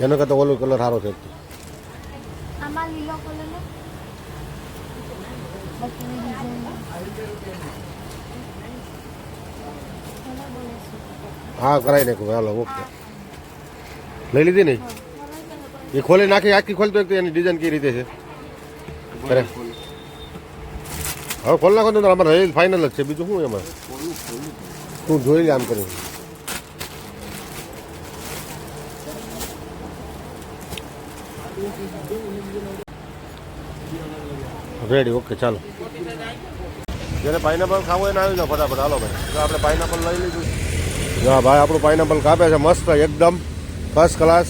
એનો કરતા ઓલો કલર સારો છે. આમાં લીલો કલર ને હા કરાવી નાખું હાલો ઓકે. લઈ લીધી ને એ ખોલી નાખી આખી ખોલતો એક તો એની ડિઝાઇન કઈ રીતે છે અરે હવે ખોલ નાખો તો અમારે રહી ફાઇનલ જ છે બીજું શું એમાં તું જોઈ લે આમ કરી રેડી ઓકે ચાલો. જેને પાઇનેપલ ખાવું એને આવી જાઓ ફટાફટ હાલો ભાઈ. જો આપણે પાઇનેપલ લઈ લીધું. હા ભાઈ આપણું પાઇનેપલ કાપે છે મસ્ત એકદમ ફર્સ્ટ ક્લાસ.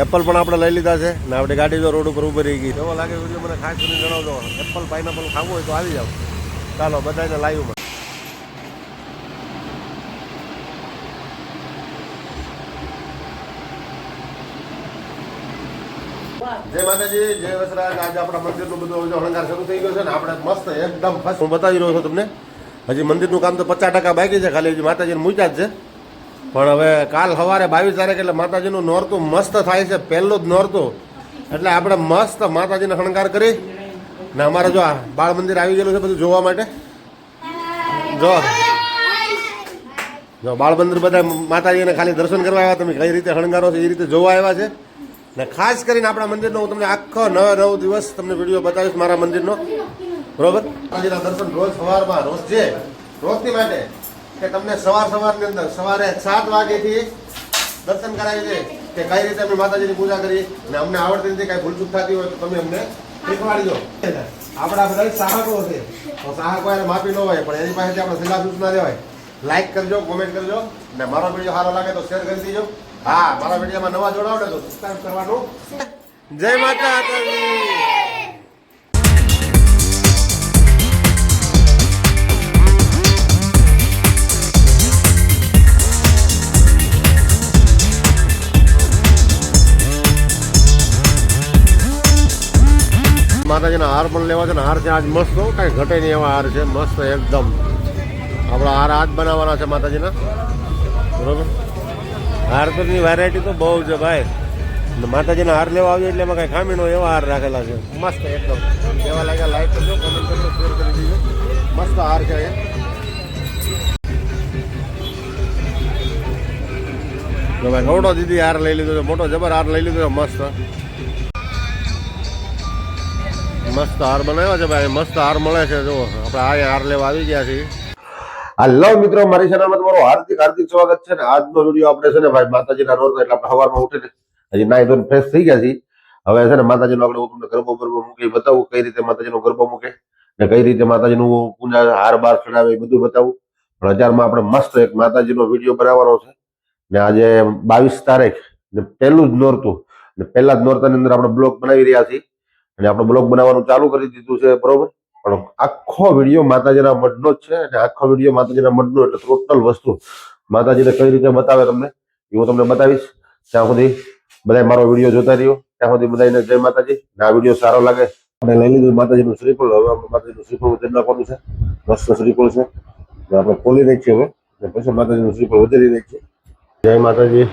એપલ પણ આપણે લઈ લીધા છે ને આપણી ગાડી જો રોડ ઉપર ઉભી રહી ગઈ. એવો લાગે વિડીયો મને ખાસ કરીને જણાવજો. એપલ પાઇનેપલ ખાવું હોય તો આવી જાઓ. ચાલો બધાને લાઈવમાં. જય માતાજી જય વસરાજ. આજે આપણા મંદિરનું બધું શણગાર શરૂ થઈ ગયો છે ને આપણે મસ્ત એકદમ ફર્સ્ટ હું બતાવી રહ્યો છું તમને. હજી મંદિરનું કામ તો 50% બાકી છે, ખાલી હજી માતાજીને મૂક્યા જ છે. પણ હવે કાલ સવારે 22 તારીખ એટલે માતાજીનું નોરતું મસ્ત થાય છે, પહેલું જ નોરતું. એટલે આપણે મસ્ત માતાજીને શણગાર કરી ને અમારે જો આ બાળ મંદિર આવી ગયેલું છે બધું જોવા માટે. જો બાળ મંદિર બધા માતાજીને ખાલી દર્શન કરવા આવ્યા, તમે કઈ રીતે શણગારો છો એ રીતે જોવા આવ્યા છે. ને ખાસ કરીને આપણા મંદિરનો હું તમને આખો 9 દિવસ તમને વિડીયો બતાવીશ મારા મંદિરનો, બરોબર. માતાજીના દર્શન રોજ સવારમાં રોજની માટે કે તમને સવારની અંદર સવારે 7 વાગ્યાથી દર્શન કરાવી દે કે કઈ રીતે અમે માતાજીની પૂજા કરીએ. ને અમને આવડતી નથી કઈ ભૂલચૂક થતી હોય તો તમે અમને શીખવાડી દો. આપણા બધા સાહકો છે તો સાહકો એને માફી ન હોય, પણ એની પાસેથી આપણે સલાહ સૂચના લેવાય. લાઈક કરજો, કોમેન્ટ કરજો ને મારો વિડીયો સારો લાગે તો શેર કરી દેજો. હા મારા વિડીયોમાં નવા જોડાવ ને તો સબસ્ક્રાઇબ કરવાનું. જય માતા માતાજીના હાર પણ લેવા છે ને હાર છે આજ મસ્ત, કઈ ઘટે નહીં એવા હાર છે મસ્ત એકદમ. આપણા હાર આજ બનાવવાના છે માતાજીના, બરોબર. હાર તો ની વેરાયટી તો બહુ છે ભાઈ. માતાજીના હાર લેવા આવ્યો એટલે એમાં કઈ ખામી નો એવા હાર રાખેલા છે મસ્ત એકદમ. કેવા લાગ્યા લાઈક કરજો, કોમેન્ટ કરજો, શેર કરી દીજો. મસ્ત હાર છે એ. ભાઈ ગૌડો દીદી હાર લઈ લીધો છે, મોટો જબર હાર લઈ લીધો છે મસ્ત. મસ્ત હાર બનાવ્યા છે ભાઈ, મસ્ત હાર મળે છે. જો આપણે આ હાર લેવા આવી ગયા છીએ. હાલો મિત્રો, મારી ચેનલમાં તમારું હાર્દિક સ્વાગત છે. ને આજનો વિડીયો આપણે છે ને ભાઈ માતાજીના નોરતા એટલે આપણે સવારમાં ઉઠીને હજી નાઈ ધોઈને ફ્રેશ થઈ ગયા છીએ. હવે છે ને માતાજીનો આપણે હું તમને ગરબો મૂકી બતાવું, કઈ રીતે માતાજીનો ગરબો મૂકે ને કઈ રીતે માતાજીનું પૂજા હાર બાર ચડાવે એ બધું બતાવું. પણ અત્યારમાં આપણે મસ્ત એક માતાજીનો વિડીયો બનાવવાનો છે. ને આજે 22 તારીખ ને પહેલું જ નોરતું ને પહેલા જ નોરતાની અંદર આપણે બ્લોગ બનાવી રહ્યા છીએ અને આપણે બ્લોગ બનાવવાનું ચાલુ કરી દીધું છે, બરોબર. પણ આખો વિડીયો માતાજીના મઢનો જ છે અને આખો વિડીયો માતાજીના મઢનો એટલે ટોટલ વસ્તુ માતાજીને કઈ રીતે બતાવે તમને એ હું તમને બતાવીશ. ત્યાં સુધી બધા મારો વિડીયો જોતા રહ્યો. ત્યાં સુધી બધાને જય માતાજી. આ વિડીયો સારો લાગે આપણે લઈ લીધું માતાજીનું શ્રીફળ. હવે આપણે માતાજીનું શ્રીફળ વધારી નાખવાનું છે. મસ્ત શ્રીફળ છે આપણે ખોલી નાખીએ હવે પછી માતાજીનું શ્રીફળ વધારી નાખીએ. જય માતાજી.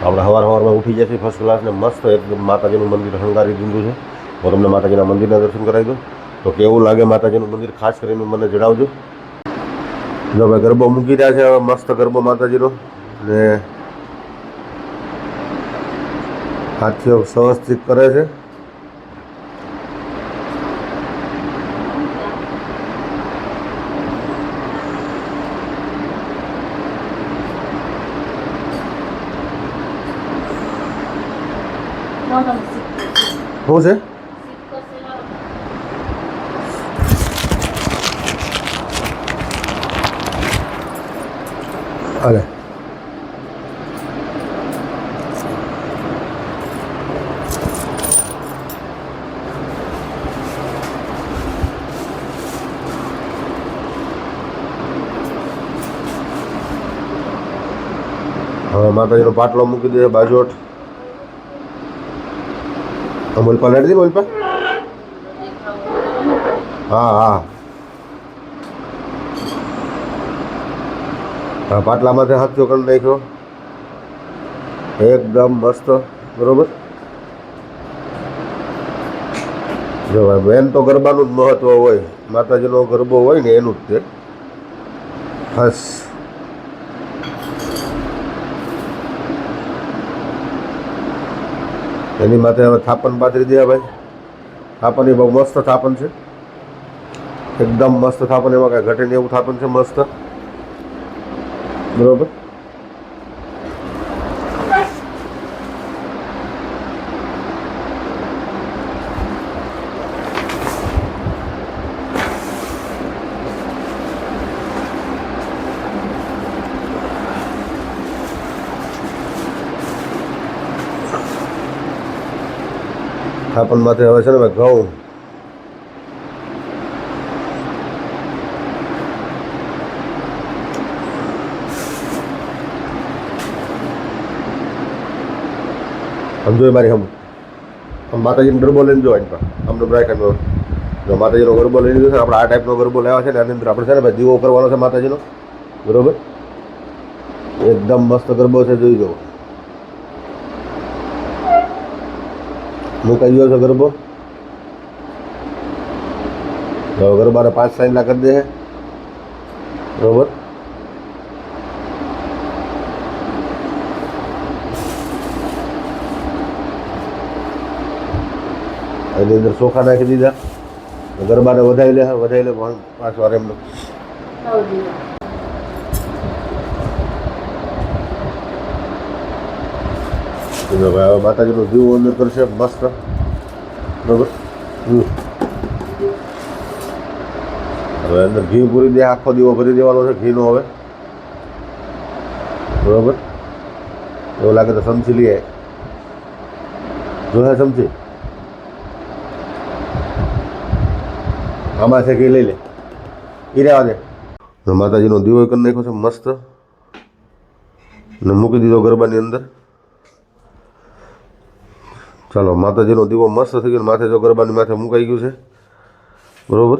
આપણે સવારમાં ઉઠી જશે ફર્સ્ટ ક્લાસ ને મસ્ત એકદમ માતાજીનું મંદિર શણગારી દીધું છે. હું તમને માતાજીના મંદિરના દર્શન કરાવી દઉં તો કેવું લાગે માતાજીનું મંદિર ખાસ કરીને મને જણાવજો. જો ભાઈ ગરબો મૂકી રહ્યા છે હવે મસ્ત ગરબો માતાજીનો ને હાથીઓ વ્યવસ્થિત કરે છે. શું છે? અરે હવે માતાજીનો પાટલો મૂકી દે બાજોટ. બોલપા લડી દે બોલપા. હા હા હા પાટલામાંથી હાથો કરી નાખ્યો. એકદમ મસ્ત. બરોબર. જો ભાઈ મેન તો ગરબાનું જ મહત્વ હોય, માતાજીનો ગરબો હોય ને એનું જ તે ખાસ. એની માથે હવે થાપન પાથરી દે ભાઈ. થાપન એ બહુ મસ્ત થાપન છે, એકદમ મસ્ત થાપન, એમાં કાંઈ ઘટે નહીં એવું થાપન છે, મસ્ત. બરોબર. થાપણ માથે હવે છે ને ભાઈ ઘઉં, સમજો મારી હમ માતાજીનો ગરબો લઈને જો આની પાસે અમને બ્રાઇકનો જો માતાજીનો ગરબો લઈ લીધો છે. આપણે આ ટાઈપનો ગરબો લેવા છે ને આની અંદર આપણે છે ને ભાઈ દીવો કરવાનો છે માતાજીનો. બરોબર. એકદમ મસ્ત ગરબો છે, જોઈ જવો. મુકાઈ ગયો છે ગરબો. ગરબાને 5 સાઈનના કરી દે. બરોબર. એની અંદર ચોખા નાખી દીધા. ગરબાને વધાવી લે 5 વાર એમનો. હવે માતાજીનો દીવો અંદર કરશે મસ્ત. બરોબર. હવે અંદર ઘી પૂરી દે, આખો દીવો ભરી દેવાનો છે ઘીનો હવે. બરોબર. એવું લાગે તો સમસી લઈએ, જો હે સમસી આમાં છે ઘી લઈ લે, એ રહેવા દે. માતાજીનો દીવો કરી નાખ્યો છે મસ્ત ને મૂકી દીધો ગરબાની અંદર. ચાલો, માતાજીનો દીવો મસ્ત થઈ ગયો, માથે જો ગરબાની માથે મુકાઈ ગયું છે. બરોબર.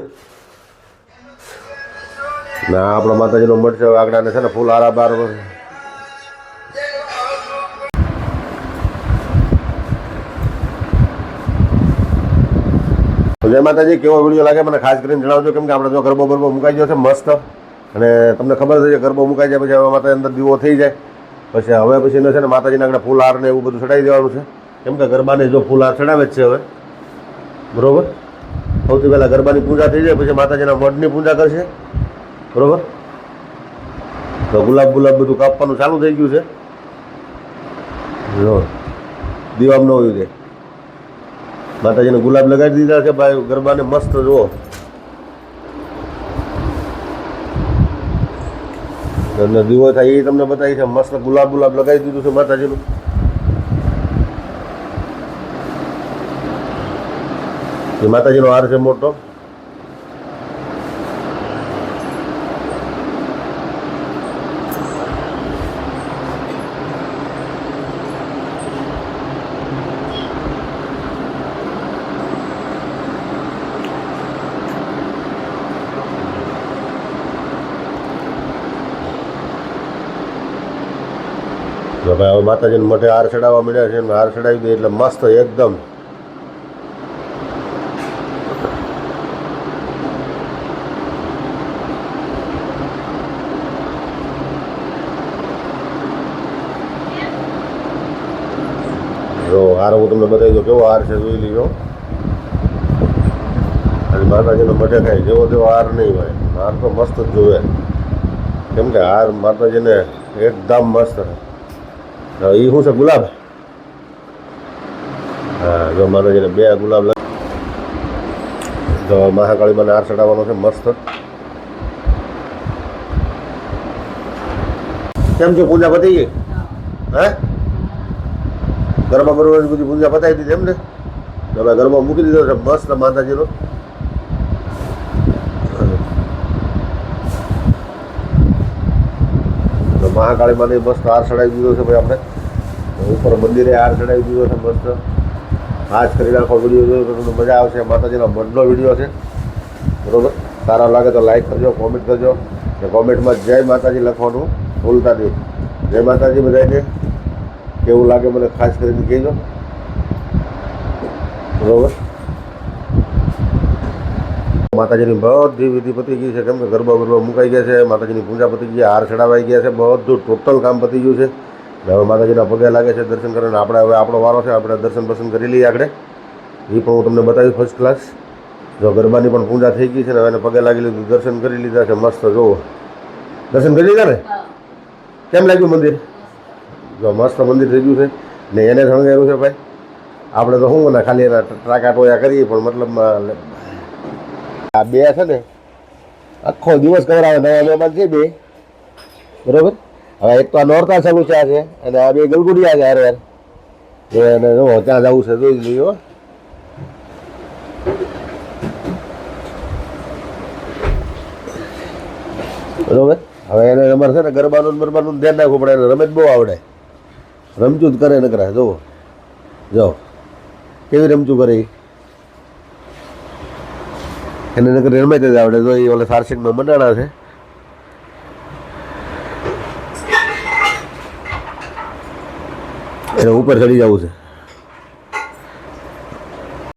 ના આપણો માતાજીનો મઠ છે, આગળને છે ને ફૂલ આરા બાર. જય માતાજી. કેવો વિડીયો લાગે મને ખાસ કરીને જણાવજો, કેમ કે આપણે જો ગરબો મુકાઈ ગયો છે મસ્ત, અને તમને ખબર છે ગરબો મુકાઈ જાય પછી હવે માતા અંદર દીવો થઈ જાય પછી હવે છે ને માતાજીના આગળ ફૂલ હાર ને એવું બધું ચડાવી દેવાનું છે, કેમ કે ગરબાને જો ફૂલ હાર ચડાવે જ છે હવે. બરોબર. સૌથી પહેલાં ગરબાની પૂજા થઈ જાય પછી માતાજીના મઢની પૂજા કરશે. બરોબર. તો ગુલાબ બધું કાપવાનું ચાલુ થઈ ગયું છે. જો દીવામ ન હોય જાય, માતાજીને ગુલાબ લગાવી દીધા છે ભાઈ ગરબાને મસ્ત. જુઓ દીવો થાય એ તમને બતાવી છે મસ્ત. ગુલાબ લગાવી દીધું છે માતાજીનું. એ માતાજીનો હાર છે મોટો. ભાઈ હવે માતાજીને મોઢે હાર ચડાવવા મળ્યા છે, હાર ચડાવી દે એટલે મસ્ત એકદમ. જો હાર હું તમને બતાવી દઉં કેવો હાર છે, જોઈ લીધો. અને માતાજીનો મોઢે કાંઈ જેવો તેવો હાર નહીં ભાઈ, હાર તો મસ્ત જ જોવે, કેમ કે હાર માતાજીને એકદમ મસ્ત. એ શું છે? ગુલાબ. હા, જો માતાજીને 2 ગુલાબ જો મહાકાળીમાં હાર ચડાવવાનો છે મસ્ત. કેમ છે? પૂજા પતી ગઈ? હે, ગરબા બરોબર બધી પૂજા પતાવી દીધી એમ ને? હવે ગરબા મૂકી દીધો છે મસ્ત માતાજીનો. મહાકાળીમાં મસ્ત હાર ચડાવી દીધો છે ભાઈ આપણે. ઉપર મંદિરે હાર ચડાવી દીધો છે મસ્ત. ખાસ કરીને આખો વિડીયો જોયો તો તમને મજા આવશે. માતાજીનો મઢનો વિડીયો છે. બરોબર. સારા લાગે તો લાઈક કરજો, કોમેન્ટ કરજો, ને કોમેન્ટમાં જય માતાજી લખવાનું ભૂલતા નહીં. જય માતાજી બધાને. કેવું લાગે મને ખાસ કરીને કહેજો. બરોબર. માતાજીની બધી વિધિ પતી ગઈ છે, કેમ કે ગરબા ગરબા મુકાઈ ગયા છે, માતાજીની પૂજા પતી ગઈ, હાર ચડાવાઈ ગયા છે, બધું ટોટલ કામ પતી ગયું છે. હવે માતાજીના પગે લાગે છે દર્શન કરીને. આપણે હવે આપણો વારો છે, આપણે દર્શન પસંદ કરી લઈએ આગળ. એ પણ હું તમને બતાવીશ ફર્સ્ટ ક્લાસ. જો ગરબાની પણ પૂજા થઈ ગઈ છે ને, હવે એને પગે લાગી લીધું, દર્શન કરી લીધા છે. મસ્ત જુઓ, દર્શન કરી લીધા ને? કેમ લાગ્યું મંદિર? જો મસ્ત મંદિર થઈ ગયું છે ને, એને શણગાર્યું છે ભાઈ. આપણે તો શું ને ખાલી એના ટ્રાકા ટોયા કરીએ, પણ મતલબમાં આ બે છે ને આખો દિવસ કવરાવે. નવા મહેમાન છે બે, બરોબર. હવે એક તો આ નોરતા ચાલુ છે આજે, અને આ બે ગલગુડિયા છે હારે. એને જો ત્યાં જવું છે, જોઈ લઈએ. બરોબર. હવે એને અમારે છે ને ગરબાનું બરબાનું ધ્યાન રાખવું પડે. એને રમત બહુ આવડે, રમચું જ કરે નકરા. જુઓ જો કેવી રમચું કરે એને, નકર રમત જ આવડે. જો એ ઓલા સારસિંગમાં મંડાણા છે. એને ઉપર ચડી જવું છે.